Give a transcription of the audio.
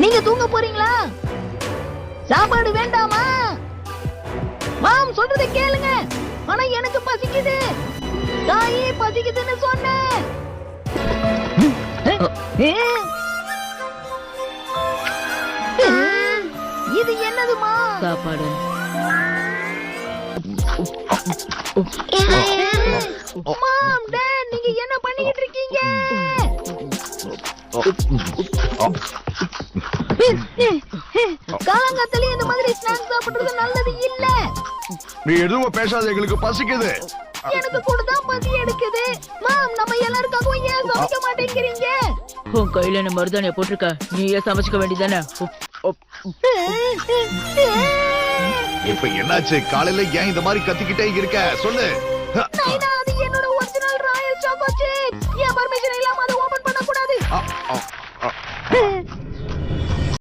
நீங்க தூங்க போறீங்களா? சாப்பாடு வேண்டாமா? மாம் சொல்றதை கேளுங்க. ஆனா எனக்கு பசிக்குது. தாயே பசிக்குதுன்னு சொன்னேன். இது என்னதுமா? சாப்பாடு. மாம், டாட், நீங்க என்ன பண்ணிக்கிட்டு இருக்கீங்க? காலங்காத்தாலே இந்த மாதிரி ஸ்நாக்ஸ் சாப்பிடுறது நல்லது இல்ல. நீ எதுவும் பேசாத, எங்களுக்கு பசிக்குது. எனக்கு கூட தான் பசி எடுக்குது. மாம், நம்ம எல்லாருக்காகவும் ஏன் சமைக்க மாட்டேங்கிறீங்க? உன் கையில என்ன மருதாணிய போட்டிருக்க, நீயே சமைச்சுக்க வேண்டியதானே? இப்ப என்னாச்சு? காலையில ஏன் இந்த மாதிரி கத்திக்கிட்டே இருக்க? சொல்லு. நைனா, அது என்னோட ஒரிஜினல் ராயல் சாக்கோ சிப்ஸ். என் பர்மிஷன் இல்லாம அதை ஓபன் பண்ண கூடாது.